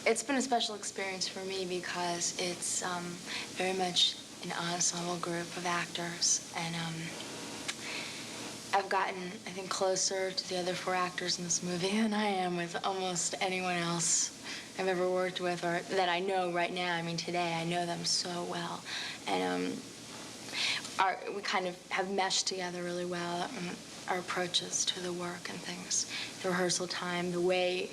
It's been a special experience for me because it's very much an ensemble group of actors, and I've gotten, I think, closer to the other 4 actors in this movie than I am with almost anyone else I've ever worked with or that I know right now. I mean, today I know them so well, and we kind of have meshed together really well. Our approaches to the work and things, the rehearsal time, the way.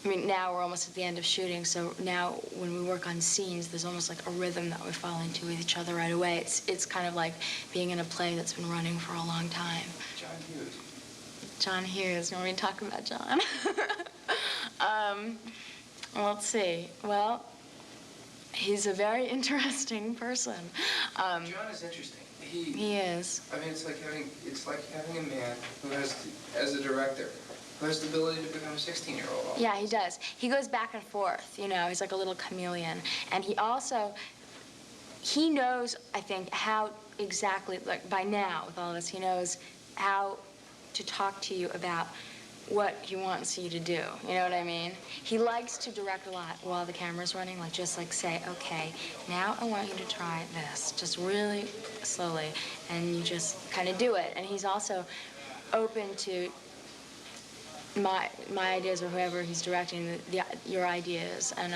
I mean, now we're almost at the end of shooting, so now when we work on scenes, there's almost like a rhythm that we fall into with each other right away. It's kind of like being in a play that's been running for a long time. John Hughes. John Hughes. You want me to talk about John? Well, let's see. Well, he's a very interesting person. John is interesting. He is. I mean, it's like having a man who has, as a director, who has the ability to become a 16-year-old. Yeah, he does. He goes back and forth, you know. He's like a little chameleon. And he knows, I think, how exactly, like by now with all this, he knows how to talk to you about what he wants you to do. You know what I mean? He likes to direct a lot while the camera's running, like just like say, okay, now I want you to try this, just really slowly, and you just kind of do it. And he's also open to my ideas or whoever he's directing, your ideas, and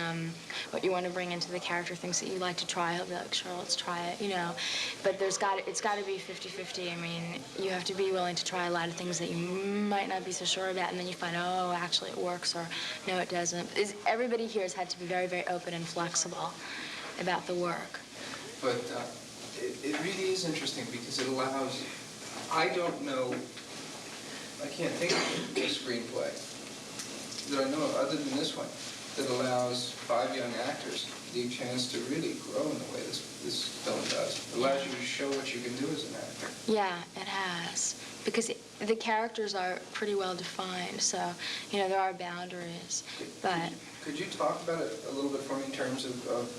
what you want to bring into the character, things that you like to try. He'll be like, sure, let's try it, you know. But it's got to be 50-50. I mean, you have to be willing to try a lot of things that you might not be so sure about, and then you find, oh, actually it works, or no, it doesn't. Everybody here has had to be very, very open and flexible about the work. But it really is interesting because it allows, I don't know, I can't think of a screenplay that I know of, other than this one, that allows 5 young actors the chance to really grow in the way this film does. It allows you to show what you can do as an actor. Yeah, it has. Because the characters are pretty well defined, so, you know, there are boundaries. Could you talk about it a little bit for me in terms of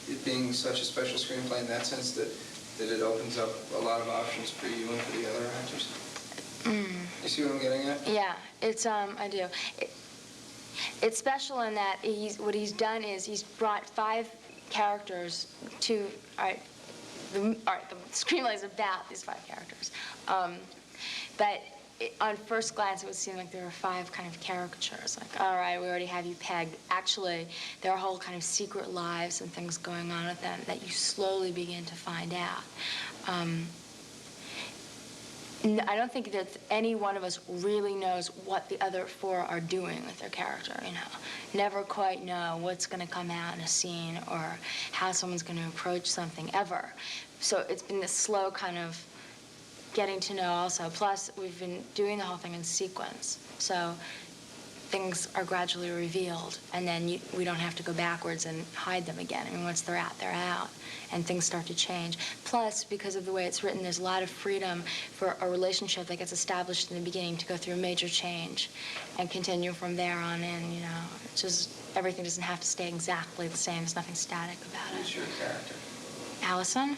it being such a special screenplay in that sense that it opens up a lot of options for you and for the other actors? You see what I'm getting at? Yeah, I do. It's special in that what he's done is he's brought 5 characters to, the screenplay is about these 5 characters. But on first glance, it would seem like there were 5 kind of caricatures. Like, all right, we already have you pegged. Actually, there are whole kind of secret lives and things going on with them that you slowly begin to find out. I don't think that any one of us really knows what the other 4 are doing with their character, you know. Never quite know what's going to come out in a scene or how someone's going to approach something, ever. So it's been this slow kind of getting to know also. Plus, we've been doing the whole thing in sequence. So things are gradually revealed, and then we don't have to go backwards and hide them again. I mean, once they're out, and things start to change. Plus, because of the way it's written, there's a lot of freedom for a relationship that gets established in the beginning to go through a major change and continue from there on in, you know. It's just, everything doesn't have to stay exactly the same. There's nothing static about it. Who's your character? Allison?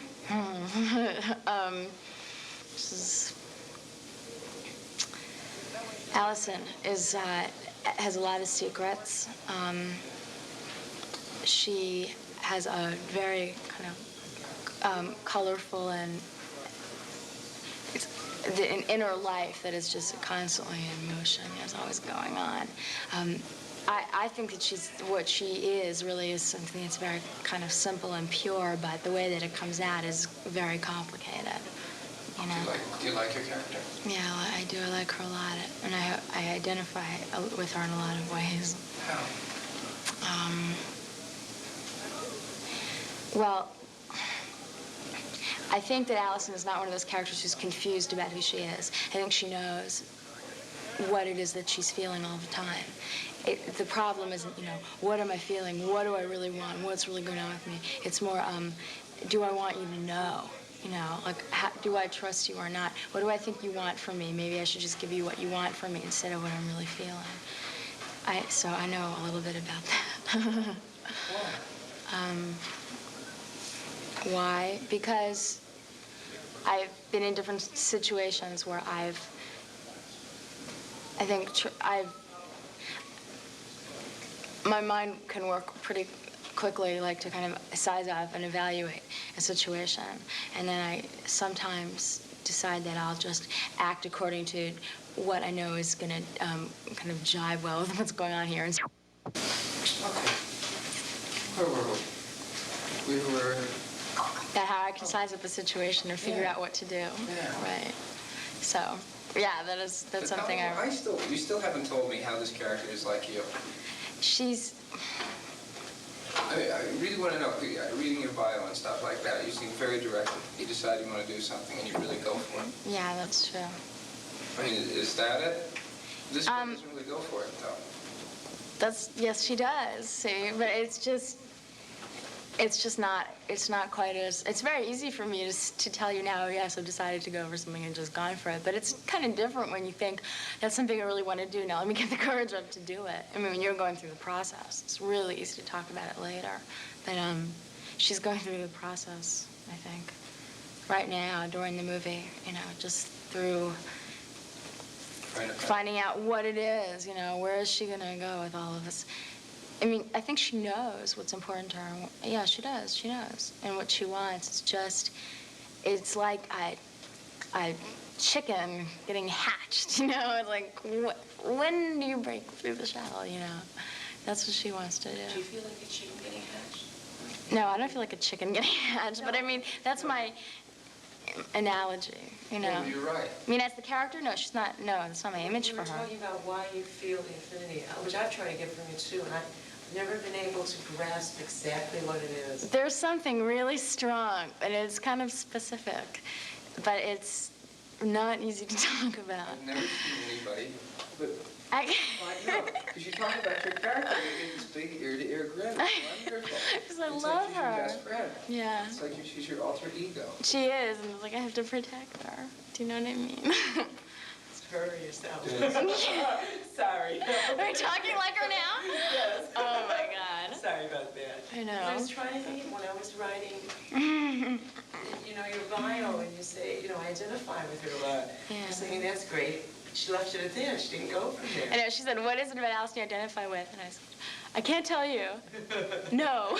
Allison has a lot of secrets. She has a very kind of colorful and an inner life that is just constantly in motion. It's always going on. I think that what she is really is something that's very kind of simple and pure, but the way that it comes out is very complicated. You know? Do you like your character? Yeah, I do. I like her a lot, and I identify with her in a lot of ways. How? Well, I think that Allison is not one of those characters who's confused about who she is. I think she knows what it is that she's feeling all the time. The problem isn't, you know, what am I feeling? What do I really want? What's really going on with me? It's more, do I want you to know? You know, like, do I trust you or not? What do I think you want from me? Maybe I should just give you what you want from me instead of what I'm really feeling. So I know a little bit about that. Why? Because I've been in different situations where my mind can work pretty quickly, like to kind of size up and evaluate a situation. And then I sometimes decide that I'll just act according to what I know is going to kind of jive well with what's going on here. And Okay. Where were we? We were... that how I can size up a situation or figure out what to do. Yeah. Right. So, yeah, that's something You still haven't told me how this character is like you. She's... I really want to know, reading your bio and stuff like that, you seem very directed. You decide you want to do something and you really go for it. Yeah, that's true. I mean, is that it? This girl doesn't really go for it, though. Yes, she does, see, but it's not quite as, it's very easy for me to tell you now, yes, I've decided to go for something and just gone for it, but it's kind of different when you think, that's something I really want to do now, let me get the courage up to do it. I mean, when you're going through the process, it's really easy to talk about it later, but she's going through the process, I think, right now, during the movie, just through finding out what it is, where is she going to go with all of this. I mean, I think she knows what's important to her. Yeah, she does. She knows. And what she wants, it's like a chicken getting hatched, Like, when do you break through the shell, That's what she wants to do. Do you feel like a chicken getting hatched? No, I don't feel like a chicken getting hatched, but I mean, that's my analogy, Well, you're right. I mean, as the character, no, she's not, no, that's not my image for her. You were talking about why you feel the affinity, which I try to get from you too, and I've never been able to grasp exactly what it is. There's something really strong, and it's kind of specific, but it's not easy to talk about. I've never seen anybody, but I know, because you talk about your character, you get this big ear-to-ear grin. It's wonderful. Because I it's love like she's her. your best friend. Yeah. It's like she's your alter ego. She is, and it's like I have to protect her. Do you know what I mean? Hurry yourself. Yes. Sorry. Are you talking like her now? Yes. Oh my God. Sorry about that. I know. I was trying to think when I was writing, your bio, and you say, I identify with her a lot. Yeah. I was thinking, that's great. She left it at there. She didn't go from there. I know. She said, "What is it about Alice you identify with?" And I said, "I can't tell you." No.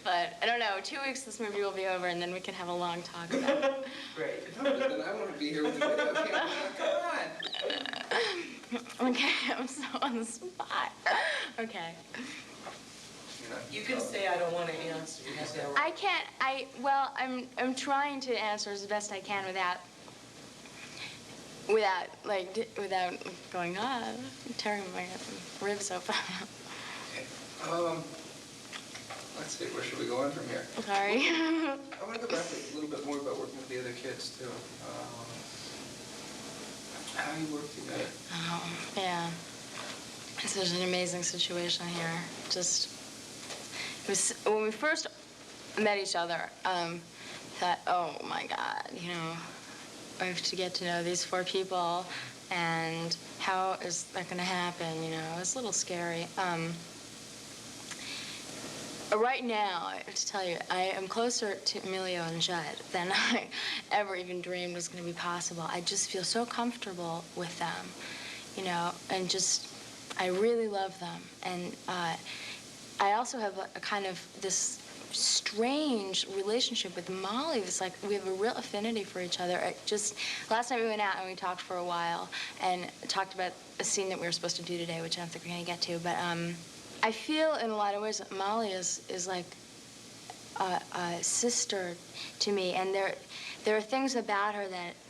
But I don't know. 2 weeks, this movie will be over, and then we can have a long talk about it. Great. No, but then I want to be here with the video camera. Come on. Okay, I'm so on the spot. Okay. You can say I don't want to answer. You can say I can't. Well, I'm trying to answer as best I can without going tearing my ribs open. Okay. Let's see, where should we go on from here? Sorry. I want to go back a little bit more about working with the other kids, too. How you work together. Oh, yeah. It's an amazing situation here. It was, when we first met each other, thought, oh my God, I have to get to know these 4 people, and how is that going to happen? It was a little scary. Right now, I have to tell you, I am closer to Emilio and Judd than I ever even dreamed was going to be possible. I just feel so comfortable with them, and I really love them. And I also have a kind of this strange relationship with Molly. It's like we have a real affinity for each other. Last night we went out and we talked for a while and talked about a scene that we were supposed to do today, which I don't think we're going to get to, but I feel in a lot of ways that Molly is like a sister to me, and there are things about her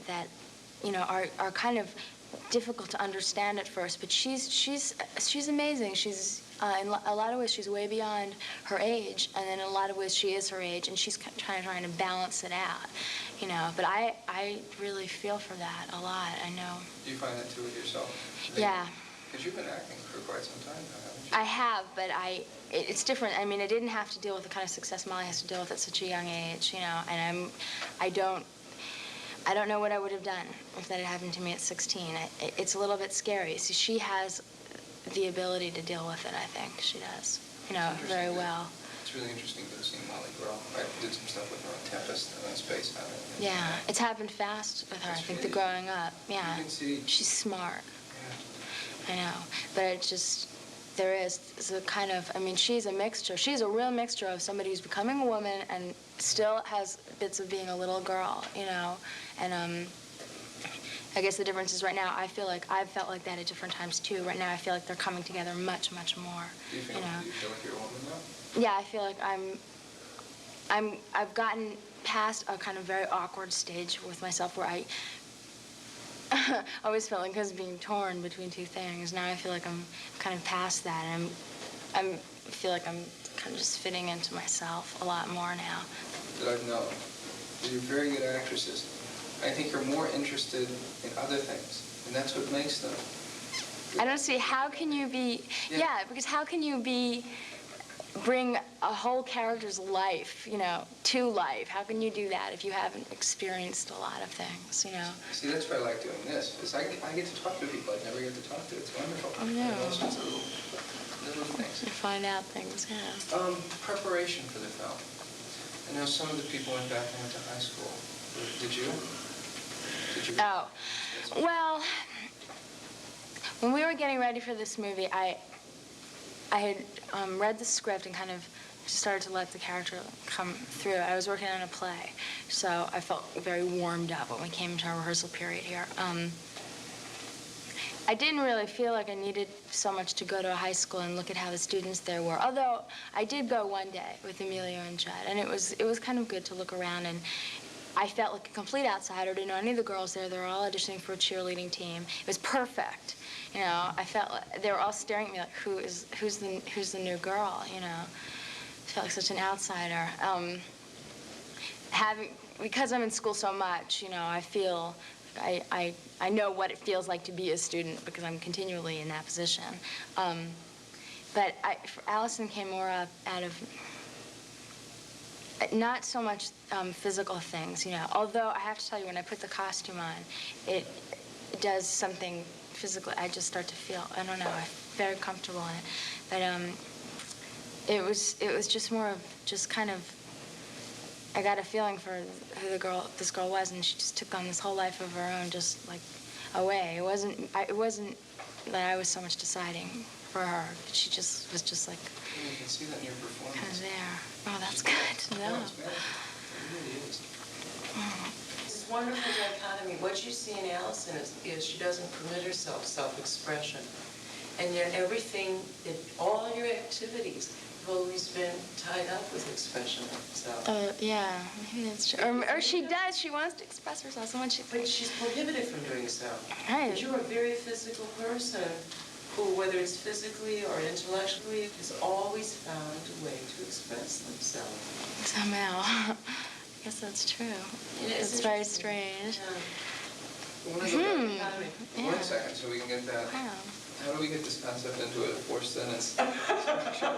that are kind of difficult to understand at first, but she's amazing. She's in a lot of ways she's way beyond her age, and then in a lot of ways she is her age, and she's trying to balance it out, But I really feel for that a lot. I know. Do you find that too with yourself? Yeah. Because you've been acting for quite some time now, haven't you? I have, but it's different. I mean, I didn't have to deal with the kind of success Molly has to deal with at such a young age, and I don't know what I would have done if that had happened to me at 16. It's a little bit scary. See, she has the ability to deal with it, I think. She does, very well. It's really interesting to see Molly grow. I did some stuff with her on Tempest and Space Mountain. Yeah, it's happened fast with her, I think, the growing up. Yeah, she's smart. Yeah. I know, but it just, there is a kind of, I mean, she's a mixture. She's a real mixture of somebody who's becoming a woman and still has bits of being a little girl, you know. And I guess the difference is right now, I feel like I've felt like that at different times too. Right now, I feel like they're coming together much, much more. Do you feel like you're a woman now? Yeah, I feel like I've gotten past a kind of very awkward stage with myself where I always felt like I was being torn between two things. Now I feel like I'm kind of past that, and I feel like I'm kind of just fitting into myself a lot more now. That I've known. You're very good actresses. I think you're more interested in other things, and that's what makes them. I don't see, how can you be, yeah, because how can you bring a whole character's life, you know, to life? How can you do that if you haven't experienced a lot of things, you know? See, that's why I like doing this, because I get to talk to people I'd never get to talk to. It's wonderful. I know. All sorts of little things. You find out things, yeah. Preparation for the film. I know some of the people went back and went to high school. Did you? Oh, well, when we were getting ready for this movie, I had read the script and kind of started to let the character come through. I was working on a play, so I felt very warmed up when we came into our rehearsal period here. I didn't really feel like I needed so much to go to a high school and look at how the students there were, although I did go one day with Emilio and Judd, and it was kind of good to look around, and I felt like a complete outsider. Didn't know any of the girls there. They were all auditioning for a cheerleading team. It was perfect. You know, I felt like they were all staring at me like, who's the new girl? You know, I felt like such an outsider. Because I'm in school so much, you know, I feel I know what it feels like to be a student because I'm continually in that position. But Allison came more up out of not so much physical things, you know. Although I have to tell you, when I put the costume on, it does something physically. I just start to feel, I don't know, I'm very comfortable in it. But it was just more of just kind of, I got a feeling for who this girl was, and she just took on this whole life of her own, just like away. It wasn't that I was so much deciding for her. She just was just like. Yeah, you can see that in your performance. Kind of there. Oh, that's good to know. It really is. This wonderful dichotomy. What you see in Allison is she doesn't permit herself self-expression. And yet everything, all your activities have always been tied up with expression of self. Yeah, maybe that's true. Or she does. She wants to express herself. So much. But she's prohibited from doing so. Right. But you're a very physical person who, whether it's physically or intellectually, has always found a way to express themselves. Somehow. I guess that's true. It's very strange. Yeah. I want to go back 1 second so we can get that. Wow. How do we get this concept into a four-sentence structure?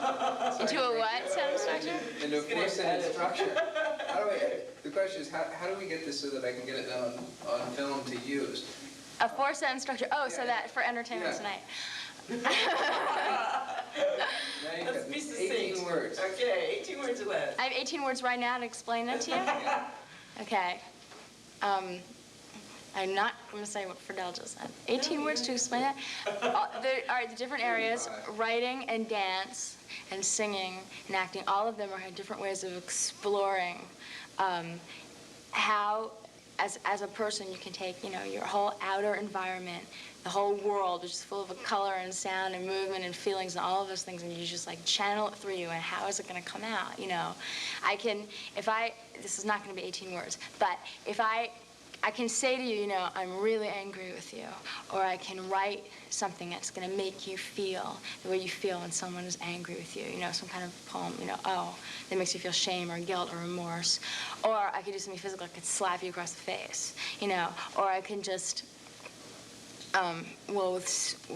Into a what sentence structure? Into a four-sentence structure. The question is, how do we get this so that I can get it on film to use? A four-sentence structure. Oh, so Yeah. that for entertainment Yeah. tonight. Now you've Let's got be succinct. 18 words. Okay, 18 words or less. I have 18 words right now to explain that to you. Okay. I'm not going to say what Fidel just said. 18 words to explain that. All right, the different areas, writing and dance and singing and acting, all of them are different ways of exploring how, as a person, you can take, you know, your whole outer environment, the whole world, which is full of color and sound and movement and feelings and all of those things, and you just like channel it through you, and how is it going to come out, you know? This is not going to be 18 words, but if I can say to you, you know, I'm really angry with you, or I can write something that's going to make you feel the way you feel when someone is angry with you, you know, some kind of poem, you know, that makes you feel shame or guilt or remorse. Or I could do something physical, I could slap you across the face, you know, or I can just,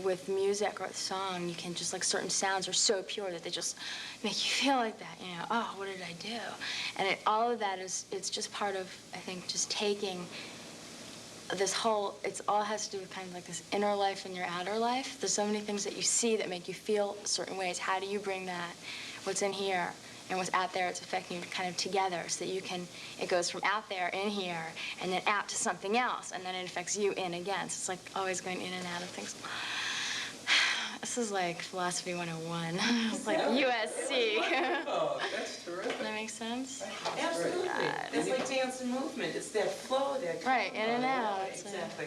with music or song, you can just, like, certain sounds are so pure that they just make you feel like that, you know, oh, what did I do? And all of that it's just part of, I think, just taking this whole, it all has to do with kind of like this inner life and your outer life. There's so many things that you see that make you feel certain ways. How do you bring that, what's in here and what's out there, it's affecting you kind of together so that you can, it goes from out there in here and then out to something else, and then it affects you in again. So it's like always going in and out of things. This is like philosophy 101. It's like USC. Oh, that's terrific. That makes sense? Absolutely. It's like dance and movement. It's that flow, that. Right, in and out. Exactly.